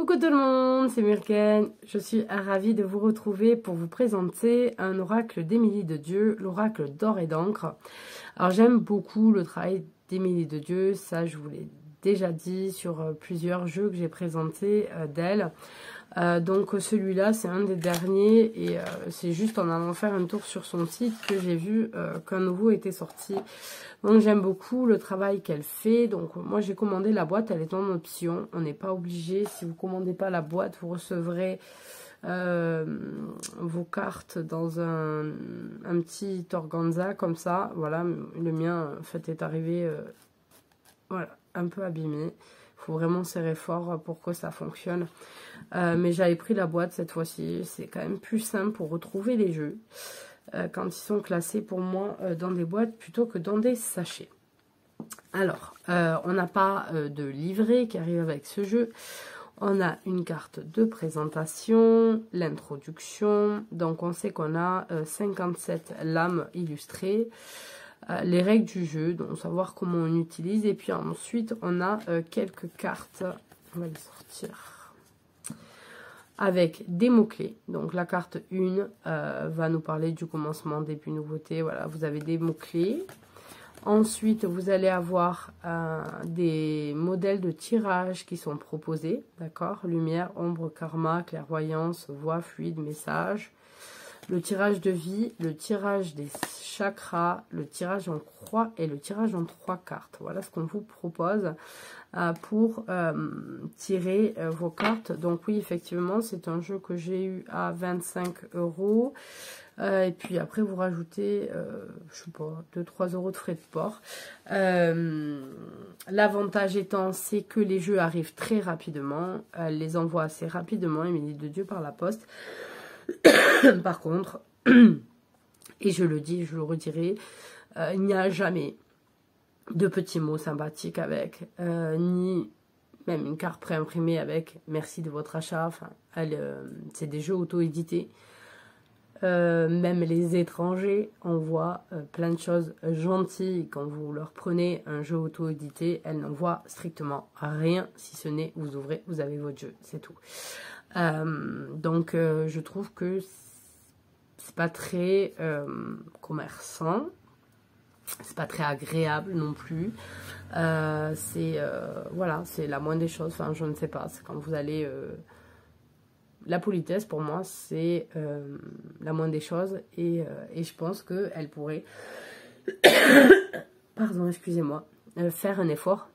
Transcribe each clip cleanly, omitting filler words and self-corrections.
Coucou tout le monde, c'est Murken. Je suis ravie de vous retrouver pour vous présenter un oracle d'Émilie de Dieu, l'oracle d'or et d'encre. Alors j'aime beaucoup le travail d'Émilie de Dieu, ça je vous l'ai déjà dit sur plusieurs jeux que j'ai présentés d'elle. Donc celui-là c'est un des derniers et c'est juste en allant faire un tour sur son site que j'ai vu qu'un nouveau était sorti. Donc j'aime beaucoup le travail qu'elle fait. Donc moi j'ai commandé la boîte, elle est en option, on n'est pas obligé. Si vous commandez pas la boîte, vous recevrez vos cartes dans un petit organza comme ça. Voilà, le mien en fait est arrivé voilà, un peu abîmé. Il faut vraiment serrer fort pour que ça fonctionne. Mais j'avais pris la boîte cette fois-ci. C'est quand même plus simple pour retrouver les jeux quand ils sont classés pour moi dans des boîtes plutôt que dans des sachets. Alors, on n'a pas de livret qui arrive avec ce jeu. On a une carte de présentation, l'introduction. Donc, on sait qu'on a 57 lames illustrées. Les règles du jeu, donc savoir comment on utilise. Et puis ensuite, on a quelques cartes. On va les sortir. Avec des mots-clés. Donc la carte 1 va nous parler du commencement, début, nouveauté. Voilà, vous avez des mots-clés. Ensuite, vous allez avoir des modèles de tirage qui sont proposés. D'accord? Lumière, ombre, karma, clairvoyance, voix, fluide, message. Le tirage de vie, le tirage des chakras, le tirage en croix et le tirage en 3 cartes. Voilà ce qu'on vous propose pour tirer vos cartes. Donc oui, effectivement, c'est un jeu que j'ai eu à 25 €. Et puis après, vous rajoutez, je sais pas, 2-3 € de frais de port. L'avantage étant, c'est que les jeux arrivent très rapidement. Elle les envoie assez rapidement, Émilie de Dieu, par la poste. Par contre, et je le dis, je le redirai, il n'y a jamais de petits mots sympathiques avec, ni même une carte préimprimée avec merci de votre achat. Enfin, c'est des jeux auto-édités. Même les étrangers envoient plein de choses gentilles. Quand vous leur prenez un jeu auto-édité, elles n'envoient strictement rien, si ce n'est vous ouvrez, vous avez votre jeu, c'est tout. Donc je trouve que c'est pas très commerçant, c'est pas très agréable non plus. Voilà, c'est la moindre des choses. Enfin, je ne sais pas, c'est quand vous allez la politesse pour moi c'est la moindre des choses et je pense que elle pourrait pardon, excusez-moi, faire un effort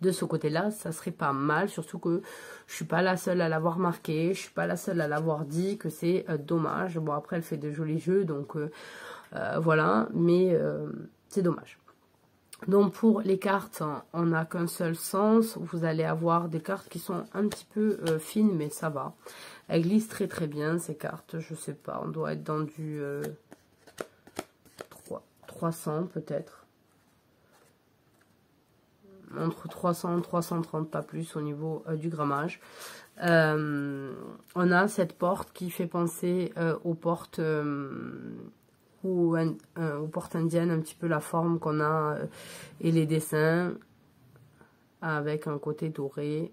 de ce côté-là, ça serait pas mal, surtout que je suis pas la seule à l'avoir marqué, je suis pas la seule à l'avoir dit que c'est dommage. Bon, après elle fait de jolis jeux, donc voilà, mais c'est dommage. Donc pour les cartes, on n'a qu'un seul sens. Vous allez avoir des cartes qui sont un petit peu fines, mais ça va. Elles glissent très très bien ces cartes, je sais pas, on doit être dans du 300 peut-être. Entre 300 et 330, pas plus au niveau du grammage. On a cette porte qui fait penser aux portes indiennes, un petit peu la forme qu'on a et les dessins avec un côté doré.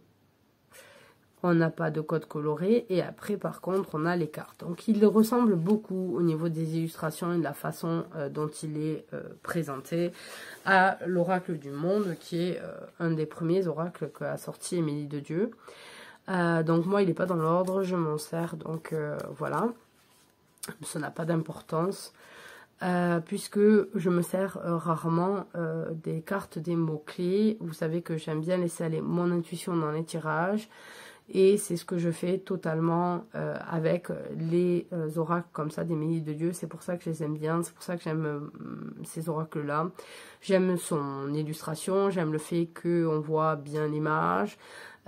On n'a pas de code coloré et après par contre on a les cartes. Donc il ressemble beaucoup au niveau des illustrations et de la façon dont il est présenté à l'oracle du monde qui est un des premiers oracles qu'a sorti Émilie de Dieu. Donc moi il n'est pas dans l'ordre, je m'en sers donc voilà. Ça n'a pas d'importance puisque je me sers rarement des cartes des mots-clés. Vous savez que j'aime bien laisser aller mon intuition dans les tirages. Et c'est ce que je fais totalement avec les oracles comme ça d'Émilie de Dieu. C'est pour ça que je les aime bien, c'est pour ça que j'aime ces oracles-là. J'aime son illustration, j'aime le fait qu'on voit bien l'image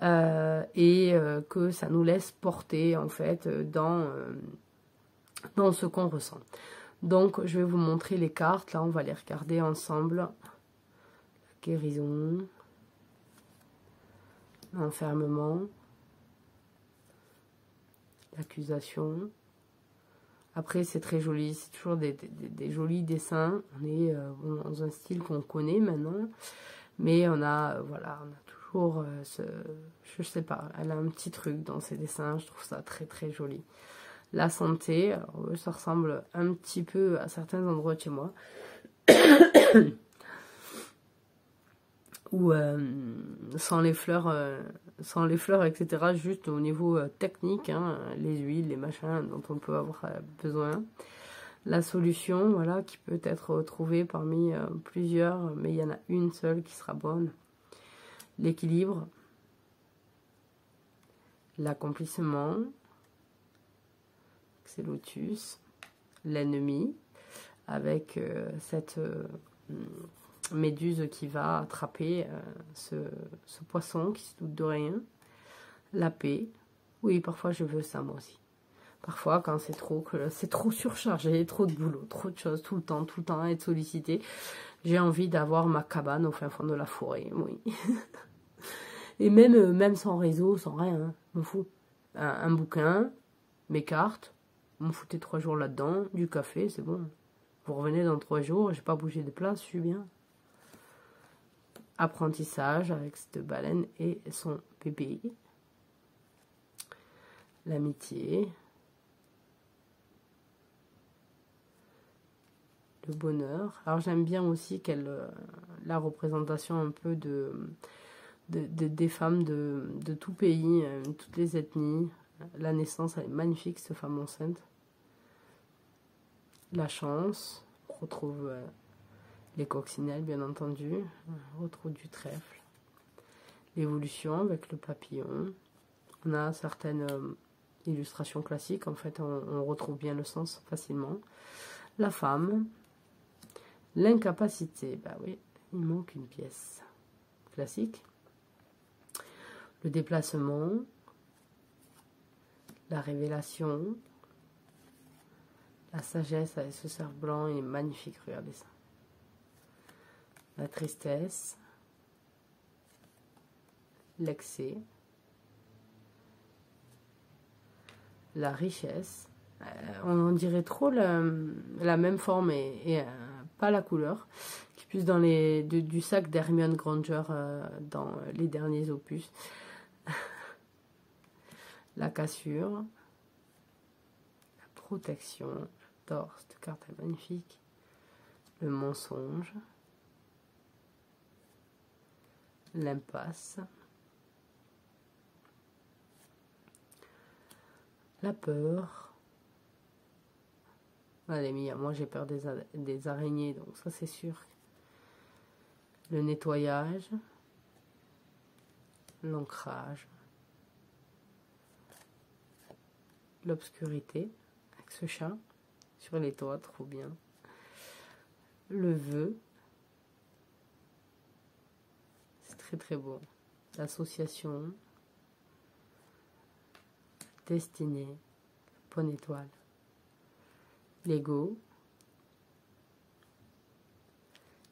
et que ça nous laisse porter en fait dans ce qu'on ressent. Donc je vais vous montrer les cartes, là on va les regarder ensemble. Guérison, enfermement. L'accusation. Après, c'est très joli. C'est toujours des jolis dessins. On est dans un style qu'on connaît maintenant. Mais on a, voilà, on a pour je sais pas, elle a un petit truc dans ses dessins, je trouve ça très très joli. La santé, alors, ça ressemble un petit peu à certains endroits de chez moi. Ou sans les fleurs, etc. Juste au niveau technique, hein, les huiles, les machins dont on peut avoir besoin. La solution, voilà, qui peut être trouvée parmi plusieurs, mais il y en a une seule qui sera bonne. L'équilibre, l'accomplissement, c'est lotus, l'ennemi, avec cette méduse qui va attraper ce poisson qui se doute de rien. La paix, oui, parfois je veux ça moi aussi. Parfois quand c'est trop surchargé, trop de boulot, trop de choses, tout le temps, être sollicité, j'ai envie d'avoir ma cabane au fin fond de la forêt, oui. Et même sans réseau, sans rien, hein, m'en fous. Un bouquin, mes cartes, m'en foutez 3 jours là-dedans, du café, c'est bon. Vous revenez dans 3 jours, j'ai pas bougé de place, je suis bien. Apprentissage avec cette baleine et son bébé. L'amitié. Le bonheur. Alors j'aime bien aussi la représentation un peu des femmes de tout pays, toutes les ethnies. La naissance, elle est magnifique, cette femme enceinte. La chance, on retrouve les coccinelles, bien entendu. On retrouve du trèfle. L'évolution avec le papillon. On a certaines illustrations classiques, en fait, on retrouve bien le sens facilement. La femme. L'incapacité, bah oui, il manque une pièce. Classique. Le déplacement. La révélation. La sagesse avec ce cerf blanc est magnifique, regardez ça. La tristesse. L'excès. La richesse. On dirait trop la même forme et pas la couleur, qui est plus dans du sac d'Hermione Granger dans les derniers opus. La cassure. La protection. J'adore, cette carte est magnifique. Le mensonge. L'impasse. La peur. Allez, Mia, moi j'ai peur des araignées, donc ça c'est sûr. Le nettoyage. L'ancrage. L'obscurité, avec ce chat, sur les toits, trop bien. Le vœu. C'est très très beau. L'association. Destinée. Bonne étoile. L'ego.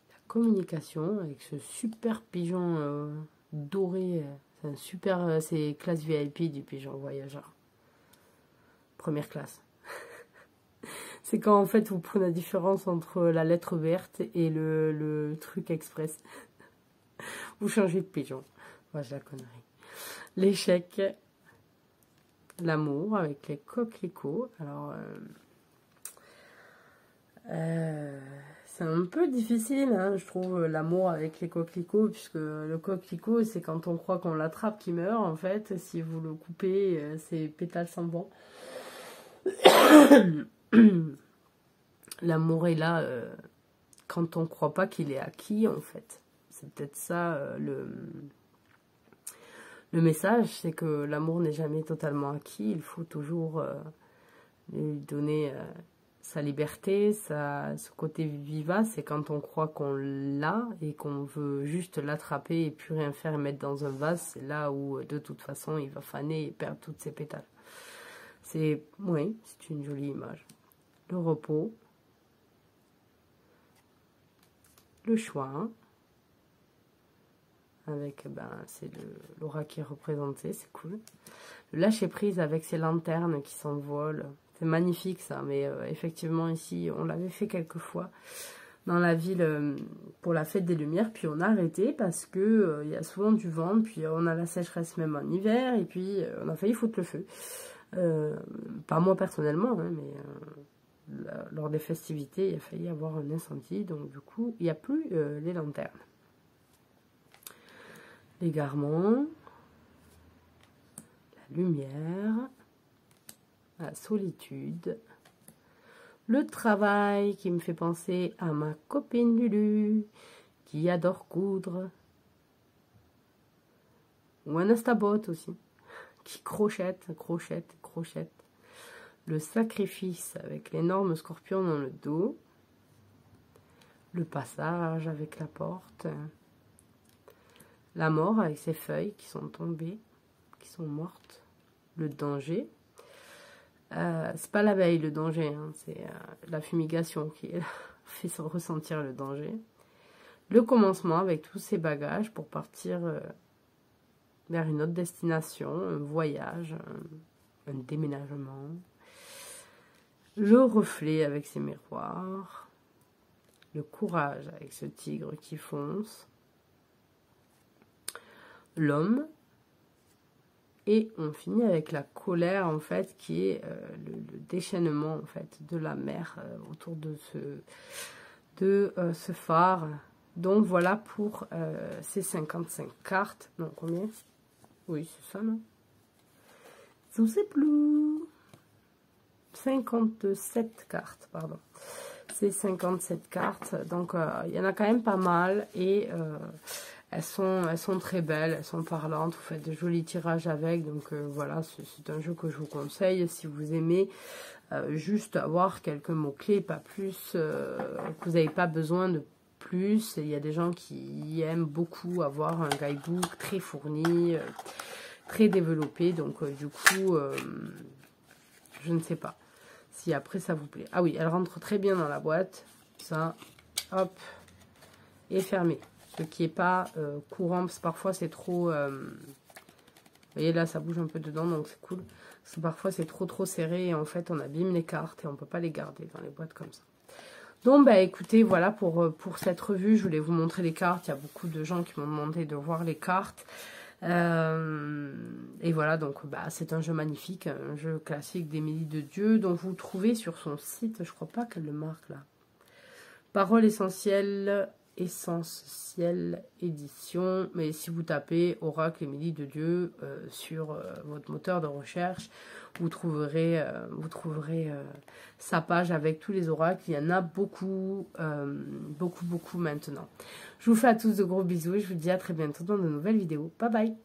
La communication avec ce super pigeon doré. C'est un super, c'est classe VIP du pigeon voyageur. Première classe. C'est quand en fait vous prenez la différence entre la lettre verte et le truc express. Vous changez de pigeon. Moi, j'ai la connerie. L'échec. L'amour avec les coquelicots. Alors, c'est un peu difficile, hein, je trouve, l'amour avec les coquelicots, puisque le coquelicot, c'est quand on croit qu'on l'attrape qui meurt, en fait. Si vous le coupez, ses pétales s'en vont. L'amour est là quand on croit pas qu'il est acquis, en fait. C'est peut-être ça le message, c'est que l'amour n'est jamais totalement acquis. Il faut toujours lui donner sa liberté, ce côté vivace. Et quand on croit qu'on l'a et qu'on veut juste l'attraper et plus rien faire et mettre dans un vase, c'est là où de toute façon il va faner et perdre toutes ses pétales. Oui, c'est une jolie image. Le repos. Le choix. Avec, c'est l'aura qui est représenté, c'est cool. Le lâcher prise avec ses lanternes qui s'envolent. C'est magnifique ça, mais effectivement ici, on l'avait fait quelques fois. dans la ville pour la fête des Lumières, puis on a arrêté parce que il y a souvent du vent, puis on a la sécheresse même en hiver, et puis on a failli foutre le feu. Pas moi personnellement, hein, mais lors des festivités, il a failli y avoir un incendie, donc du coup, il n'y a plus les lanternes. L'égarement, la lumière, la solitude, le travail qui me fait penser à ma copine Lulu, qui adore coudre, ou un astabot aussi, qui crochette, le sacrifice avec l'énorme scorpion dans le dos, le passage avec la porte, la mort avec ses feuilles qui sont tombées, qui sont mortes, le danger. C'est pas l'abeille le danger, hein, c'est la fumigation qui fait ressentir le danger. Le commencement avec tous ces bagages pour partir vers une autre destination, un voyage, un déménagement. Le reflet avec ses miroirs. Le courage avec ce tigre qui fonce. L'homme. Et on finit avec la colère, en fait, qui est le déchaînement, en fait, de la mer autour de ce phare. Donc, voilà pour ces 55 cartes. Non, combien? Oui, c'est ça, non? Je ne sais plus. 57 cartes, pardon. C'est 57 cartes. Donc, il y en a quand même pas mal. Et... elles sont très belles, elles sont parlantes, vous faites de jolis tirages avec, donc voilà, c'est un jeu que je vous conseille si vous aimez juste avoir quelques mots-clés, pas plus, que vous n'avez pas besoin de plus. Il y a des gens qui aiment beaucoup avoir un guidebook très fourni, très développé, donc du coup, je ne sais pas si après ça vous plaît. Ah oui, elle rentre très bien dans la boîte, ça, hop, et fermé. Ce qui n'est pas courant, parce que parfois c'est trop... vous voyez là, ça bouge un peu dedans, donc c'est cool. Parce que parfois c'est trop serré et en fait on abîme les cartes et on ne peut pas les garder dans les boîtes comme ça. Donc bah écoutez, voilà pour cette revue, je voulais vous montrer les cartes. Il y a beaucoup de gens qui m'ont demandé de voir les cartes. Et voilà, donc bah, c'est un jeu magnifique, un jeu classique d'Émilie de Dieu, dont vous trouvez sur son site, je crois pas qu'elle le marque là. Paroles essentielles... Essentiel édition, mais si vous tapez Oracle Émilie de Dieu sur votre moteur de recherche, vous trouverez sa page avec tous les oracles. Il y en a beaucoup, beaucoup maintenant. Je vous fais à tous de gros bisous et je vous dis à très bientôt dans de nouvelles vidéos. Bye bye.